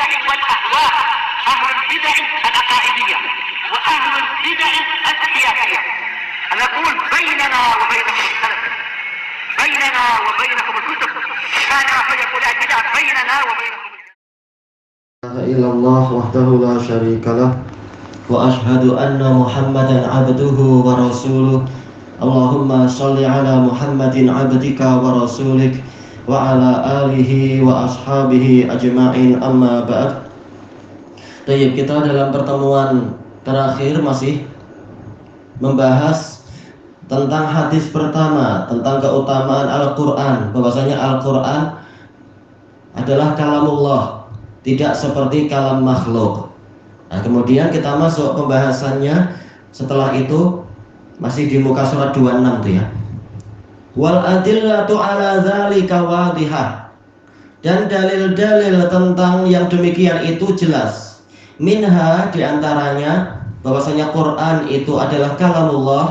البدع والأهواء، أهل البدع العقائدية وأهل البدع السياسية. نقول بيننا وبينكم السلف، بيننا وبينكم الكتب، كان فيقول البدع بيننا وبينكم. إلا الله وحده لا شريك له وأشهد أن محمدا عبده ورسوله. اللهم صل على محمد عبدك ورسولك وعلى آله وأصحابه أجمعين. Amma ba'd. Baik, kita dalam pertemuan terakhir masih membahas tentang hadis pertama tentang keutamaan Al-Quran, bahwasanya Al-Quran adalah kalamullah, tidak seperti kalam makhluk. Nah, kemudian kita masuk pembahasannya. Setelah itu masih di muka surat 26 tuh ya. Wal adillatu ala dzalika wadihah. Dan dalil-dalil tentang yang demikian itu jelas. Minha, diantaranya bahwasanya Quran itu adalah kalamullah.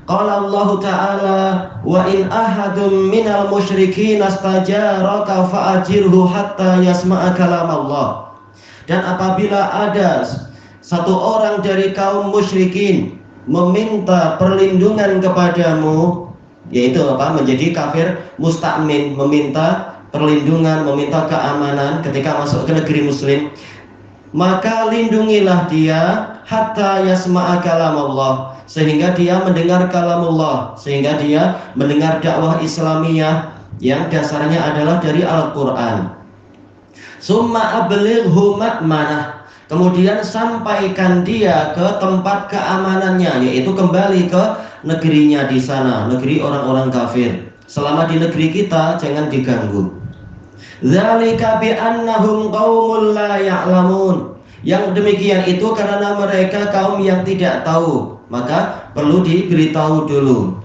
Qala Allah Ta'ala, wa in ahadum minal musyrikin astajaraka fa'ajirhu hatta yasma'a kalam Allah. Dan apabila ada satu orang dari kaum musyrikin meminta perlindungan kepadamu, yaitu menjadi kafir musta'min, meminta perlindungan, meminta keamanan ketika masuk ke negeri muslim, maka lindungilah dia hatta yasma'a kalam Allah, sehingga dia mendengar kalamullah, sehingga dia mendengar dakwah Islamiyah yang dasarnya adalah dari Al-Quran. Summa ablighu ma'manah, kemudian sampaikan dia ke tempat keamanannya, yaitu kembali ke negerinya di sana, negeri orang-orang kafir. Selama di negeri kita jangan diganggu. Dzalika bi annahum qaumul la ya'lamun. Yang demikian itu karena mereka kaum yang tidak tahu, maka perlu diberitahu dulu,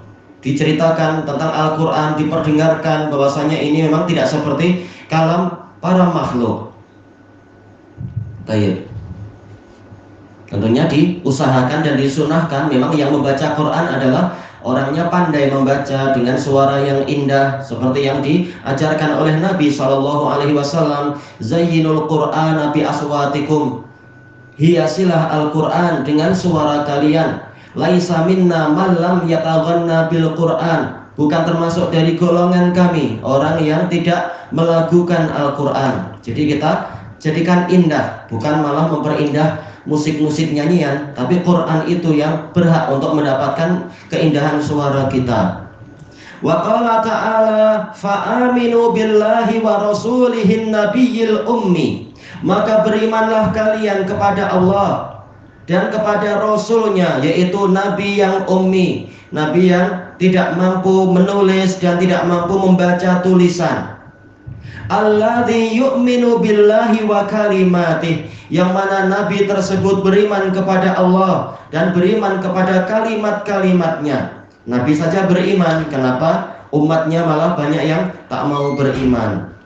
diceritakan tentang Al-Quran, diperdengarkan bahwasanya ini memang tidak seperti kalam para makhluk. Baik. Tentunya diusahakan dan disunahkan memang yang membaca Quran adalah orangnya pandai membaca dengan suara yang indah, seperti yang diajarkan oleh Nabi SAW. Zayyinul Qur'ana bi aswatikum, hiasilah Al-Quran dengan suara kalian. Laisa minna man lam yataghanna bil Quran, bukan termasuk dari golongan kami orang yang tidak melagukan Al-Quran. Jadi kita jadikan indah, bukan malah memperindah musik-musik nyanyian, tapi Quran itu yang berhak untuk mendapatkan keindahan suara kita. Wa qala ta'ala fa'aminu billahi wa rasulihin nabiyil ummi, maka berimanlah kalian kepada Allah dan kepada Rasulnya, yaitu Nabi yang ummi, Nabi yang tidak mampu menulis dan tidak mampu membaca tulisan. Alladzi yu'minu billahi wa kalimatih, yang mana Nabi tersebut beriman kepada Allah dan beriman kepada kalimat-kalimatnya. Nabi saja beriman, kenapa umatnya malah banyak yang tak mau beriman?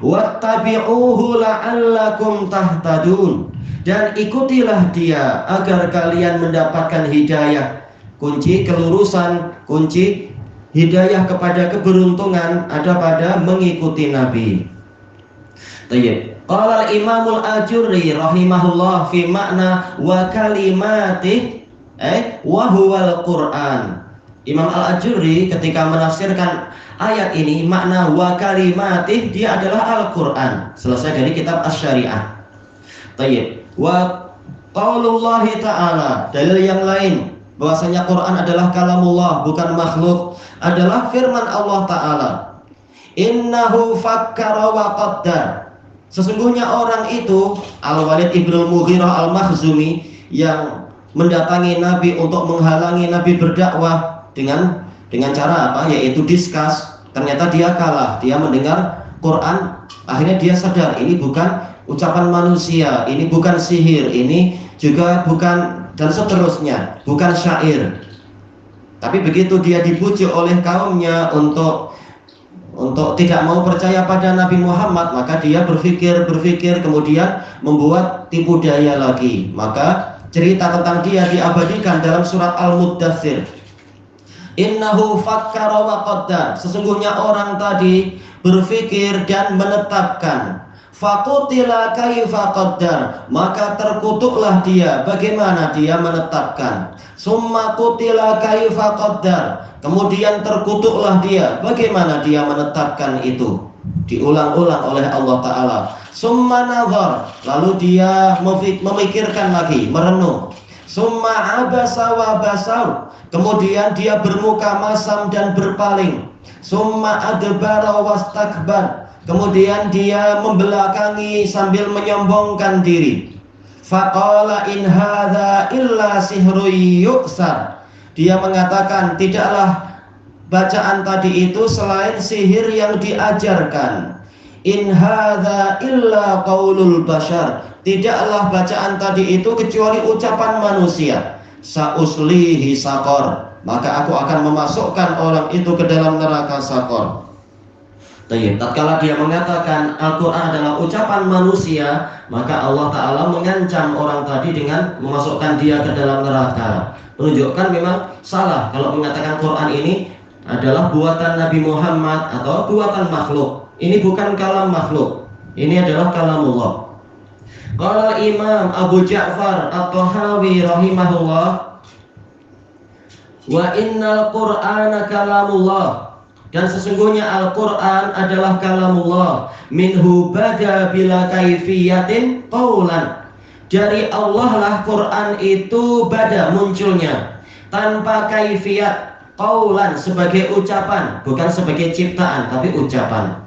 Wattabi'uhu la'allakum tahtadun, dan ikutilah dia agar kalian mendapatkan hidayah. Kunci kelurusan, kunci hidayah kepada keberuntungan ada pada mengikuti Nabi. Tayyib. Qala al-Imamul Ajurri rahimahullah fi makna wa kalimatih wa huwal Qur'an. Imam Al-Ajurri ketika menafsirkan ayat ini, makna wa kalimatih, dia adalah Al-Qur'an. Selesai dari kitab Asy-Syari'ah. Tayyib. Wa qaulullahi ta'ala, dalil yang lain bahwasanya Quran adalah kalamullah, bukan makhluk, adalah firman Allah Ta'ala, innahu fakkara wa qaddar. Sesungguhnya orang itu, Al-Walid ibnul Mughirah Al-Makhzumi, yang mendatangi Nabi untuk menghalangi Nabi berdakwah dengan cara apa? Yaitu diskus. Ternyata dia kalah, dia mendengar Quran, akhirnya dia sadar ini bukan ucapan manusia, ini bukan sihir, ini juga bukan, dan seterusnya, bukan syair. Tapi begitu dia dibujuk oleh kaumnya untuk tidak mau percaya pada Nabi Muhammad, maka dia berpikir, kemudian membuat tipu daya lagi. Maka cerita tentang dia diabadikan dalam surat Al-Muddathir. Innahu fakkara wa qaddar. Sesungguhnya orang tadi berpikir dan menetapkan. Faqutila kaifa qaddar, maka terkutuklah dia bagaimana dia menetapkan. Summa qutila kaifa qaddar, kemudian terkutuklah dia bagaimana dia menetapkan itu. Diulang-ulang oleh Allah Ta'ala. Summa nazar, lalu dia memikirkan lagi, merenung. Summa abasa wa basar, kemudian dia bermuka masam dan berpaling. Summa adbara wastakbar, kemudian dia membelakangi sambil menyombongkan diri. Faqala in hadza illa sihrun yuksar, dia mengatakan tidaklah bacaan tadi itu selain sihir yang diajarkan. In hadza illa qaulul bashar, tidaklah bacaan tadi itu kecuali ucapan manusia. Sauslihi saqar, maka aku akan memasukkan orang itu ke dalam neraka saqar. Tatkala dia mengatakan Al-Quran adalah ucapan manusia, maka Allah Ta'ala mengancam orang tadi dengan memasukkan dia ke dalam neraka. Menunjukkan memang salah kalau mengatakan Quran ini adalah buatan Nabi Muhammad atau buatan makhluk. Ini bukan kalam makhluk, ini adalah kalamullah. Qala Imam Abu Ja'far At-Tahawi rahimahullah, wa innal Qur'ana kalamullah, dan sesungguhnya Al-Quran adalah kalamullah. Minhu bada bila kaifiyatin qawlan, dari Allah lah Quran itu bada munculnya tanpa kaifiyat, qawlan sebagai ucapan, bukan sebagai ciptaan tapi ucapan.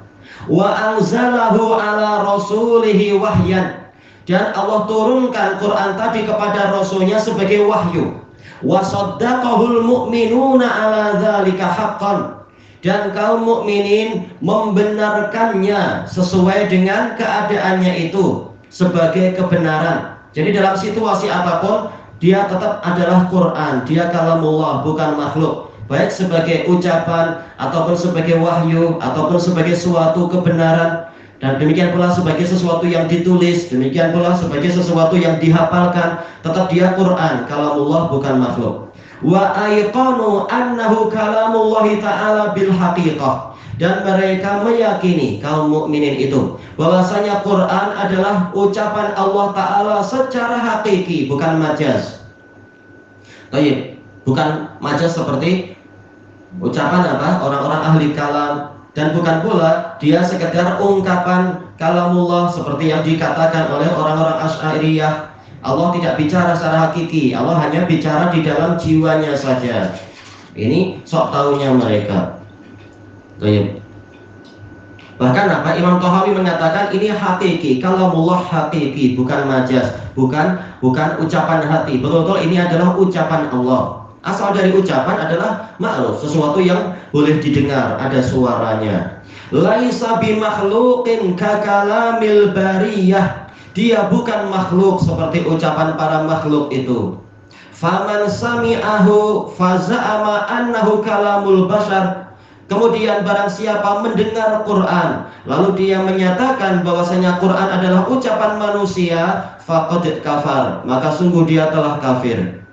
Wa anzalahu ala rasulihi wahyan, dan Allah turunkan Quran tadi kepada rasulnya sebagai wahyu. Wa saddaqahul mu'minuna ala dzalika haqqan, dan kaum mukminin membenarkannya sesuai dengan keadaannya itu sebagai kebenaran. Jadi dalam situasi apapun dia tetap adalah Quran, dia kalamullah, bukan makhluk, baik sebagai ucapan ataupun sebagai wahyu ataupun sebagai suatu kebenaran. Dan demikian pula sebagai sesuatu yang ditulis, demikian pula sebagai sesuatu yang dihafalkan, tetap dia Quran, kalamullah, bukan makhluk. Wa ayqanu annahu kalamullahi ta'ala bil haqiqah, dan mereka meyakini kaum mukminin itu bahwasanya Quran adalah ucapan Allah Ta'ala secara hakiki, bukan majaz. Baik, bukan majaz seperti ucapan orang-orang ahli kalam, dan bukan pula dia sekedar ungkapan kalamullah seperti yang dikatakan oleh orang-orang Asy'ariyah. Allah tidak bicara secara hakiki, Allah hanya bicara di dalam jiwanya saja. Ini sok tahunya mereka. Bahkan Imam Tahawi mengatakan ini hakiki, kalamullah hakiki, bukan majaz, bukan ucapan hati. Betul-betul ini adalah ucapan Allah. Asal dari ucapan adalah ma'ruf, sesuatu yang boleh didengar, ada suaranya. Laisa bimakhluqin kakalamil bariyah, dia bukan makhluk seperti ucapan para makhluk itu. Faman sami'ahu faza'ama annahu kalamul bashar, kemudian barang siapa mendengar Quran lalu dia menyatakan bahwasanya Quran adalah ucapan manusia, faqad kafar, maka sungguh dia telah kafir.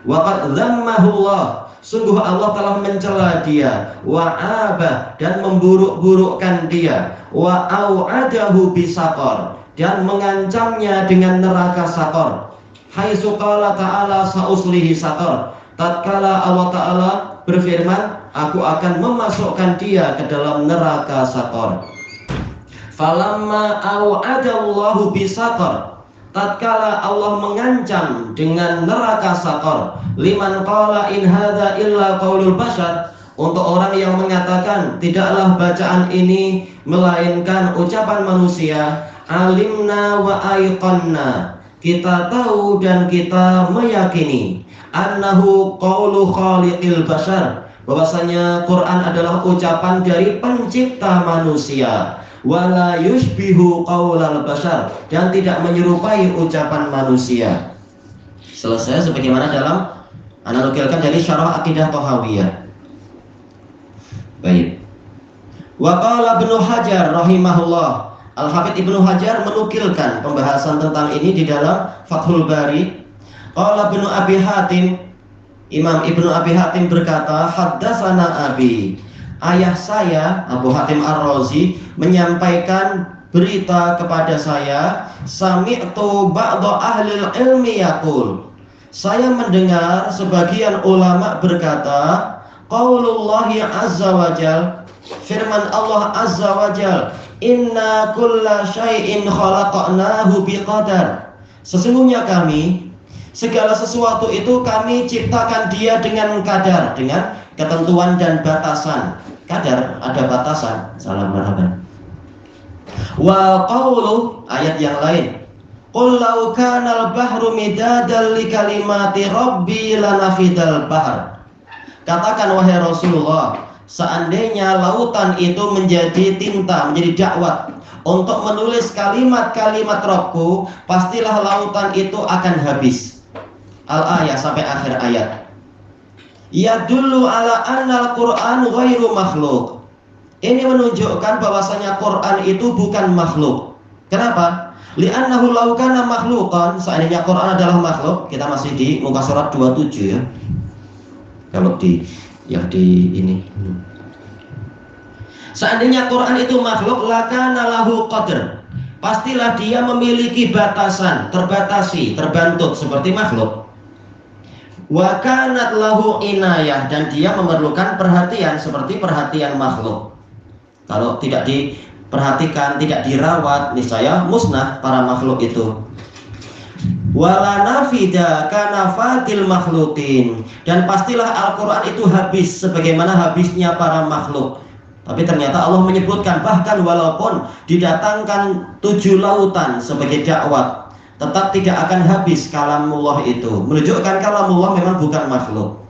Wa qad dhammahullah, sungguh Allah telah mencela dia. Wa abah, dan memburuk-burukkan dia. Wa au'adahu bisaqar, dan mengancamnya dengan neraka saqar. Haitsu qala ta'ala sauslihi saqar, tatkala Allah Ta'ala berfirman, aku akan memasukkan dia ke dalam neraka saqar. Falamma au'adallahu bisaqar, tatkala Allah mengancam dengan neraka saqar, liman qala in hadza illa qaulul bashar, untuk orang yang mengatakan tidaklah bacaan ini melainkan ucapan manusia. Alimna wa aiqanna, kita tahu dan kita meyakini, annahu qaulu khaliqil bashar, bahwasanya Quran adalah ucapan dari pencipta manusia. Wala yushbihu qaulal bashar, dan tidak menyerupai ucapan manusia. Selesai sebagaimana dalam anukilkan dari syarah akidah Tahawiyah. Baik. Wa qala Ibnu Hajar rahimahullah, Al-Hafidz Ibnu Hajar menukilkan pembahasan tentang ini di dalam Fathul Bari. Qala Ibnu Abi Hatim, Imam Ibnu Abi Hatim berkata, haddatsana abi, ayah saya Abu Hatim Ar-Razi menyampaikan berita kepada saya, sami'tu ba'dha ahli ilmi yaqul. Saya mendengar sebagian ulama berkata, qaulullahi azza wa jal, firman Allah azza wa jal, inna kulla syai'in khalaqnahu biqadar. Sesungguhnya kami, segala sesuatu itu kami ciptakan dia dengan kadar, dengan ketentuan dan batasan. Kadar, ada batasan. Salam marhaban. Wa qawlu, ayat yang lain, qul law kana al-bahru midadan li kalimati rabbi lanafidal bahr. Katakan wahai Rasulullah, seandainya lautan itu menjadi tinta, menjadi dakwat untuk menulis kalimat-kalimat Rabbku, pastilah lautan itu akan habis. Al-ayat sampai akhir ayat. Ya dulu ala annal Quran ghairu makhluk. Ini menunjukkan bahwasanya Quran itu bukan makhluk. Kenapa? Li'annahu law kana makhluqan, seandainya Quran adalah makhluk, kita masih di muka surat 27 ya. Kalau di ini. Seandainya Quran itu makhluk, lakana lahu qadr. Pastilah dia memiliki batasan, terbatasi, terbentuk seperti makhluk. Wa kanat lahu inayah, dan dia memerlukan perhatian seperti perhatian makhluk. Kalau tidak diperhatikan, tidak dirawat, niscaya musnah para makhluk itu. Wala nafida kana fatil makhlukin, dan pastilah Al-Quran itu habis sebagaimana habisnya para makhluk. Tapi ternyata Allah menyebutkan, bahkan walaupun didatangkan 7 lautan sebagai dakwat, tetap tidak akan habis kalamullah itu. Menunjukkan kalamullah memang bukan makhluk.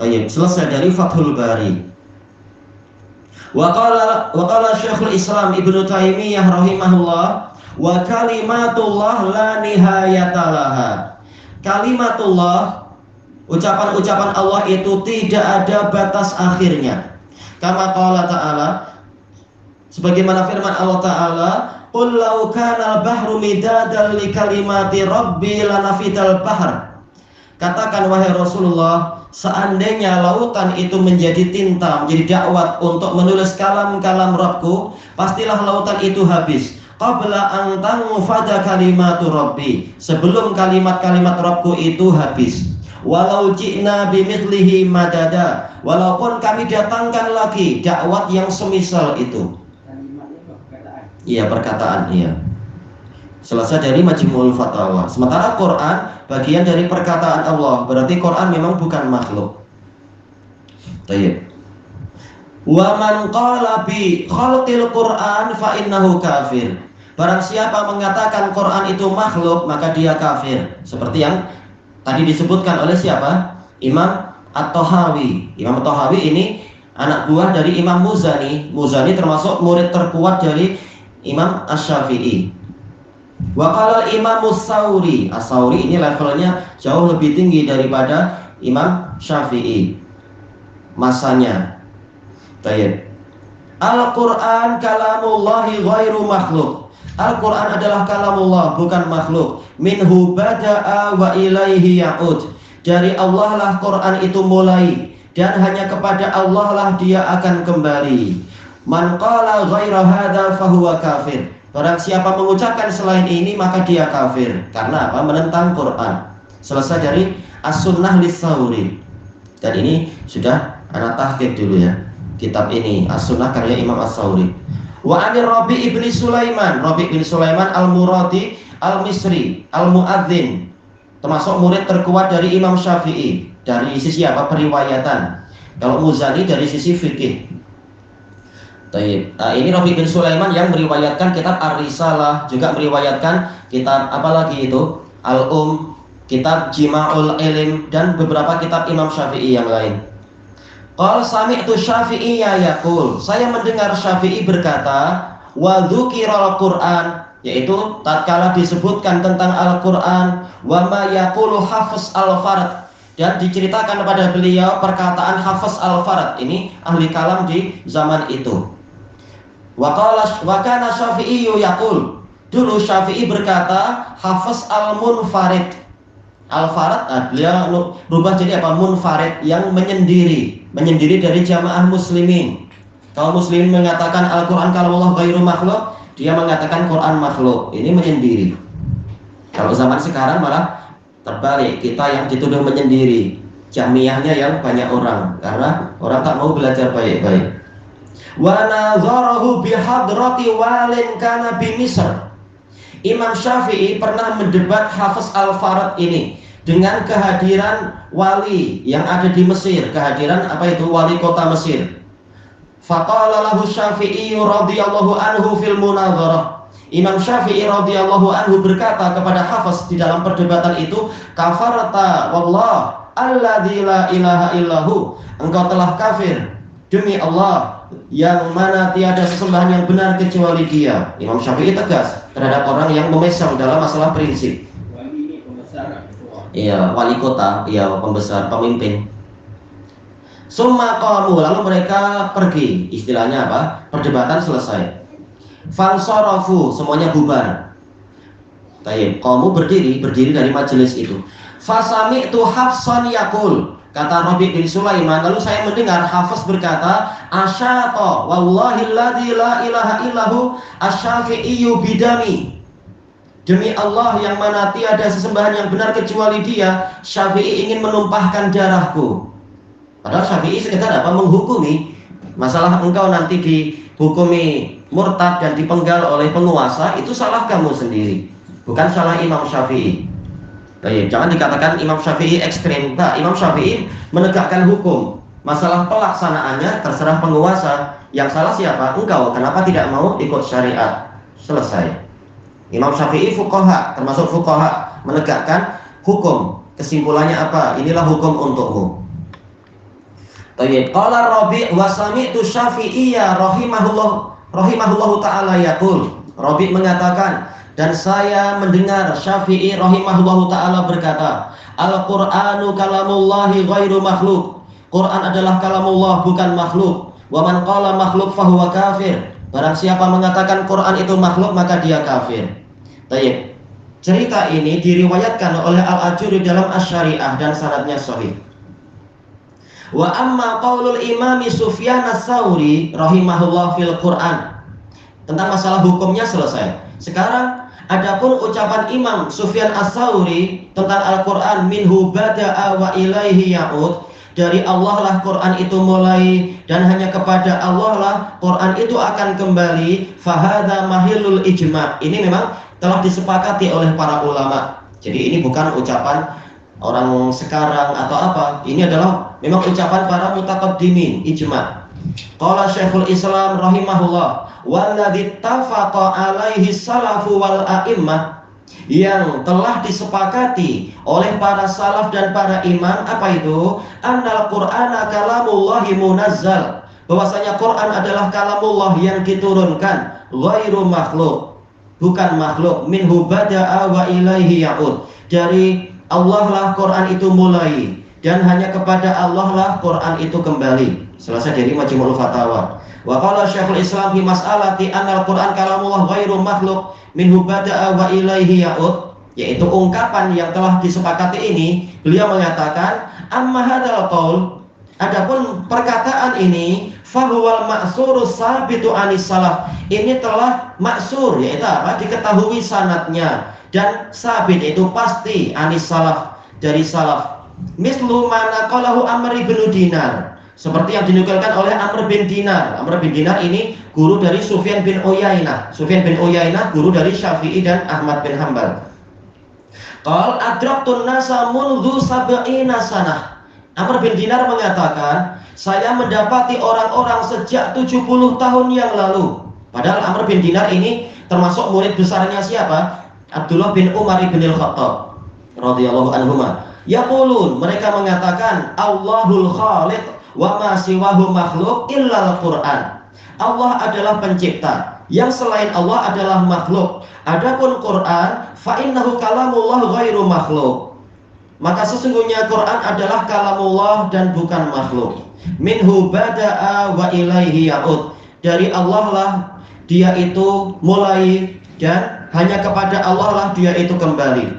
Baik, selesai dari Fathul Bari. Wa qala Syekhul Islam Ibnu Taimiyah rahimahullah, wa kalimatullah la nihayatalaha. Kalimatullah, ucapan-ucapan Allah itu tidak ada batas akhirnya. Kama qala ta'ala, sebagaimana firman Allah Ta'ala, qul law kana al-bahru midadan li kalimati rabbi lanafidal bahr. Katakan wahai Rasulullah, seandainya lautan itu menjadi tinta, menjadi dakwat untuk menulis kalam-kalam Rabbku, pastilah lautan itu habis. Qabla an tanfada kalimatu rabbi, sebelum kalimat-kalimat Rabbku itu habis. Walau ji'na bimithlihi madada, walaupun kami datangkan lagi dakwat yang semisal itu. Iya, perkataan, iya. Selesai dari Majmu'ul Fatawa. Sementara Quran bagian dari perkataan Allah, berarti Quran memang bukan makhluk. Baik. Wa man qala bi khalqil Quran fa innahu kafir. Barang siapa mengatakan Quran itu makhluk, maka dia kafir. Seperti yang tadi disebutkan oleh siapa? Imam At-Tahawi. Imam At-Tahawi ini anak buah dari Imam Muzani. Muzani termasuk murid terkuat dari Imam Asy-Syafi'i. Wa qala Imam As-Sauri. As-Sauri ini levelnya jauh lebih tinggi daripada Imam Syafi'i masanya. Baik. Al-Quran kalamullahi ghairu makhluk. Al-Quran adalah kalamullah, bukan makhluk. Minhu bada'a wa ilaihi ya'ud. Dari Allah lah Quran itu mulai, dan hanya kepada Allah lah dia akan kembali. Man qala ghaira hadza fahuwa kafir. Barang siapa mengucapkan selain ini, maka dia kafir. Karena apa? Menentang Quran. Selesai dari As-Sunnah Lis-Sauri. Dan ini sudah anak tahqiq dulu ya, kitab ini As-Sunnah karya Imam As-Sauri. Wa anir Rabi' ibni Sulaiman, Rabi' bin Sulaiman Al-Muradi Al-Misri Al-Mu'adzin, termasuk murid terkuat dari Imam Syafi'i. Dari sisi apa? Periwayatan. Kalau Muzani dari sisi fikih. Nah, ini Rabi' bin Sulaiman yang meriwayatkan kitab Ar-Risalah, juga meriwayatkan kitab apalagi itu? Kitab Jima'ul Ilm, dan beberapa kitab Imam Syafi'i yang lain. Qal sami'tu Syafi'iyya yaqul, saya mendengar Syafi'i berkata, wa dzukiral Qur'an, yaitu tatkala disebutkan tentang Al-Qur'an, wa ma yaqulu Hafiz Al-Farad, dan diceritakan kepada beliau perkataan Hafiz Al-Farad, ini ahli kalam di zaman itu. Wa kana Syafi'iyyu yaqul, dulu Syafi'i berkata Hafiz Al-Munfarid. Al-Farad, beliau berubah jadi apa? Munfarid, yang menyendiri dari jamaah muslimin. Kalau muslimin mengatakan Al-Quran kalamullah ghairu makhluk, dia mengatakan Quran makhluk, ini menyendiri. Kalau zaman sekarang malah terbalik, kita yang dituduh menyendiri, Jahmiyahnya yang banyak orang, karena orang tak mau belajar baik-baik. Wa nazarahu bihadrati walin kana bi Misr. Imam Syafi'i pernah mendebat Hafiz Al-Farad ini dengan kehadiran wali yang ada di Mesir, kehadiran apa itu, wali kota Mesir. Faqala lahu Syafi'i radhiyallahu anhu fil munazarah. Imam Syafi'i radhiyallahu anhu berkata kepada Hafiz di dalam perdebatan itu, kafarta wallah alladzi la ilaha illahu, engkau telah kafir demi Allah yang mana tiada sesembahan yang benar kecuali Dia. Imam Syafi'i tegas terhadap orang yang memesang dalam masalah prinsip. Wali ini pembesar. Iya, wali kota, iya pembesar, pemimpin. Summa qamu, lalu mereka pergi, istilahnya apa? Perdebatan selesai. Fansarafu, semuanya bubar. Baik, qamu berdiri dari majelis itu. Fasami'tu Hafsan yaqul, kata Rabi' bin Sulaiman, lalu saya mendengar Hafiz berkata, asyata wallahi alladzi la ilaha illahu asy-syafi'iyyu bidami. Demi Allah yang mana tiada sesembahan yang benar kecuali Dia, Syafi'i ingin menumpahkan darahku. Padahal Syafi'i sekedar apa? Menghukumi masalah engkau nanti dihukumi murtad dan dipenggal oleh penguasa, itu salah kamu sendiri, bukan salah Imam Syafi'i. Baik, jangan dikatakan Imam Syafi'i ekstrem. Nah, Imam Syafi'i menegakkan hukum. Masalah pelaksanaannya terserah penguasa. Yang salah siapa? Engkau. Kenapa tidak mau ikut syariat? Selesai. Imam Syafi'i fuqaha, termasuk fuqaha, menegakkan hukum. Kesimpulannya apa? Inilah hukum untukmu. Baik, qala Rabi' wa sami'tu Syafi'iyya rahimahullahu ta'ala yaqul. Rabi' mengatakan, dan saya mendengar Syafi'i rahimahullahu ta'ala berkata, Al-Qur'anu kalamullahi ghairu makhluk. Quran adalah kalamullah, bukan makhluk. Wa man qala makhluk fahuwa kafir. Barang siapa mengatakan Quran itu makhluk, maka dia kafir. Baik. Cerita ini diriwayatkan oleh Al-Ajuri dalam Asy-Syari'ah dan sanadnya sahih. Wa amma qaulul Imami Sufyan Ats-Tsauri rahimahullah fil Quran. Tentang masalah hukumnya selesai. Sekarang adapun ucapan Imam Sufyan Ats-Tsauri tentang Al-Qur'an, minhu bada'a wa ilaihi ya'ud, dari Allah lah Quran itu mulai dan hanya kepada Allah lah Quran itu akan kembali. Fahadha mahilul ijma'. Ini memang telah disepakati oleh para ulama. Jadi ini bukan ucapan orang sekarang atau apa. Ini adalah memang ucapan para mutaqaddimin, ijma'. Qala Syekhul Islam rahimahullah, walladzi tafaqa alaihi salafu wal a'immah, yang telah disepakati oleh para salaf dan para imam, apa itu? Annal Qur'ana kalamullahi munazzal, bahwasanya Quran adalah kalamullah yang diturunkan, ghairu makhluk, bukan makhluk. Minhu bada'a wa ilaihi ya'ud, dari Allah lah Quran itu mulai dan hanya kepada Allah lah Quran itu kembali. Selesai dari Majmu'ul Fatawa. Wa qala Syekhul Islam fi mas'alati annal Qur'an kalamullah ghairu makhluk minhu bada'a wa ilaihi ya'ud, yaitu ungkapan yang telah disepakati ini. Beliau mengatakan, amma hadzal qaul, adapun perkataan ini, fahuwal ma'surus sabitu anis salaf, ini telah maksur, yaitu apa? Diketahui sanadnya dan sabit, itu pasti anis salaf, dari salaf. Mislu mana qalahu Amr bin Dinar, seperti yang dinukilkan oleh Amr bin Dinar. Amr bin Dinar ini guru dari Sufyan bin Uyainah. Sufyan bin Uyainah guru dari Syafi'i dan Ahmad bin Hanbal. Qal adraktun nasa mundu sab'ina sanah. Amr bin Dinar mengatakan, saya mendapati orang-orang sejak 70 tahun yang lalu. Padahal Amr bin Dinar ini termasuk murid besarnya siapa? Abdullah bin Umar bin Al-Khattab radhiyallahu anhuma. Yaqulun, mereka mengatakan, Allahul Khaliq wa ma siwahu makhluk illal Qur'an. Allah adalah pencipta, yang selain Allah adalah makhluk. Adapun Quran, fa innahu kalamullah ghairu makhluk, maka sesungguhnya Quran adalah kalamullah dan bukan makhluk. Minhu bada'a wa ilaihi ya'ud, dari Allah lah dia itu mulai dan hanya kepada Allah lah dia itu kembali.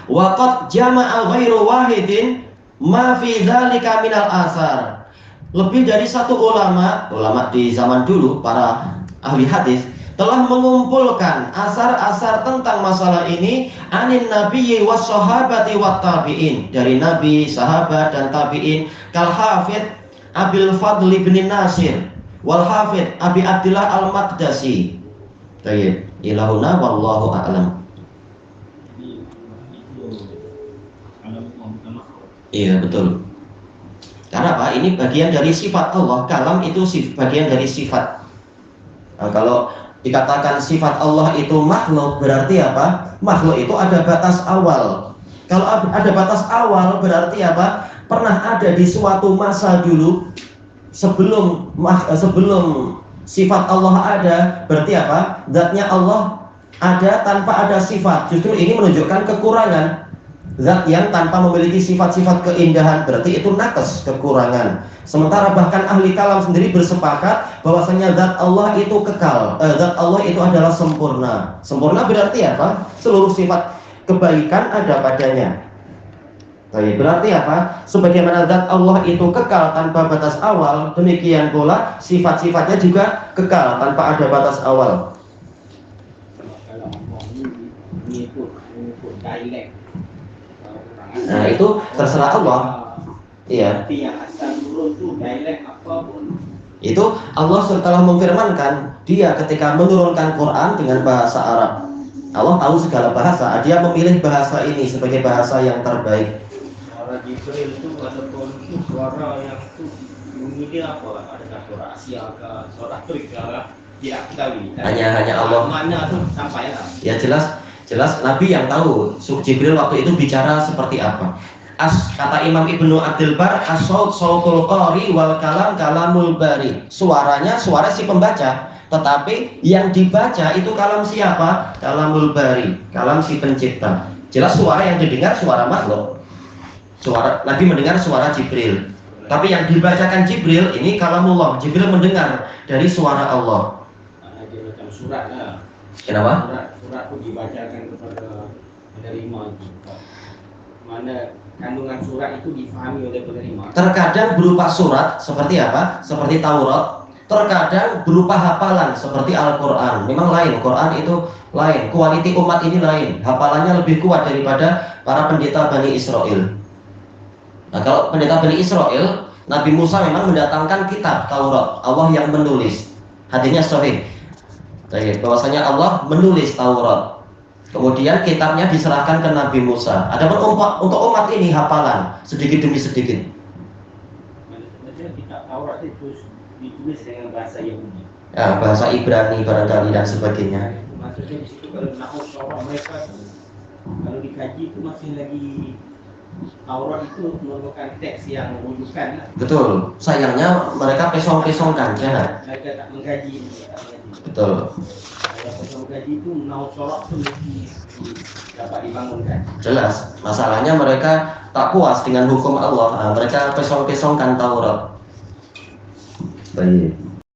Wa qad jama'a ghairu wahidin ma fi dzalika minal asar. Lebih dari satu ulama di zaman dulu, para ahli hadis, telah mengumpulkan asar-asar tentang masalah ini anin nabiyyi was sahabati wat tabi'in, dari nabi, sahabat dan tabi'in, kal hafidz Abil Fadl bin Nasir wal hafidz Abi Abdillah al-Maqdasi. Baik, ilahuna wallahu a'lam. Iya, betul. Karena apa? Ini bagian dari sifat Allah. Kalam itu bagian dari sifat. Nah, kalau dikatakan sifat Allah itu makhluk, berarti apa? Makhluk itu ada batas awal. Kalau ada batas awal, berarti apa? Pernah ada di suatu masa dulu sebelum sifat Allah ada, berarti apa? Zatnya Allah ada tanpa ada sifat. Justru ini menunjukkan kekurangan. Zat yang tanpa memiliki sifat-sifat keindahan, berarti itu nakes, kekurangan. Sementara bahkan ahli kalam sendiri bersepakat bahwasanya zat Allah itu kekal, zat Allah itu adalah sempurna. Sempurna berarti apa? Seluruh sifat kebaikan ada padanya. Baik, berarti apa? Sebagaimana zat Allah itu kekal tanpa batas awal, demikian pula sifat-sifatnya juga kekal tanpa ada batas awal. Kalau mengikut dialek, Nah, itu terserah Allah. Iya. Tapi yang asal turun itu dialek apapun. Itu Allah setelah memfirmankan, Dia ketika menurunkan Quran dengan bahasa Arab. Allah tahu segala bahasa, Dia memilih bahasa ini sebagai bahasa yang terbaik. Suara Jibril itu ataupun itu suara yang itu bunyi apa? Adakah suara Asia kah, suara Afrika kah? Tidak ketahui. Hanya Allah. Mana itu sampai lah. Ya jelas Nabi yang tahu Jibril waktu itu bicara seperti apa. Kata Imam Ibnu Abdul Bar, as-saut sautul qari wal kalam kalamul bari. Suaranya suara si pembaca, tetapi yang dibaca itu kalam siapa? Kalamul bari, kalam si pencipta. Jelas suara yang didengar suara makhluk. Nabi mendengar suara Jibril. Tapi yang dibacakan Jibril ini kalamullah. Jibril mendengar dari suara Allah. Dia macam surat lah. Kenapa? Surat itu dibacakan kepada penerima itu. Mana kandungan surat itu difahami oleh penerima. Terkadang berupa surat seperti apa? Seperti Taurat. Terkadang berupa hafalan seperti Al-Quran. Memang lain, Quran itu lain. Kualiti umat ini lain. Hafalannya lebih kuat daripada para pendeta Bani Israel. Nah, kalau pendeta Bani Israel, Nabi Musa memang mendatangkan kitab Taurat. Allah yang menulis. Hadisnya sahih. Jadi bahwasanya Allah menulis Taurat. Kemudian kitabnya diserahkan ke Nabi Musa. Adapun untuk umat ini hafalan sedikit demi sedikit. Maksudnya kitab Taurat itu ditulis dengan bahasa Yahudi. Ya, bahasa Ibrani barangkali dan sebagainya. Maksudnya di situ kalau nahwu syarah mereka kalau dikaji itu masih lagi Taurat itu merupakan teks yang rujukan. Betul. Sayangnya mereka pesong-pesongkan, ya. Mereka tak mengkaji. Betul. Kalau mengkaji itu nahwu syarah itu mesti dapat dibangunkan. Jelas. Masalahnya mereka tak puas dengan hukum Allah. Nah, mereka pesong-pesongkan Taurat. Baik.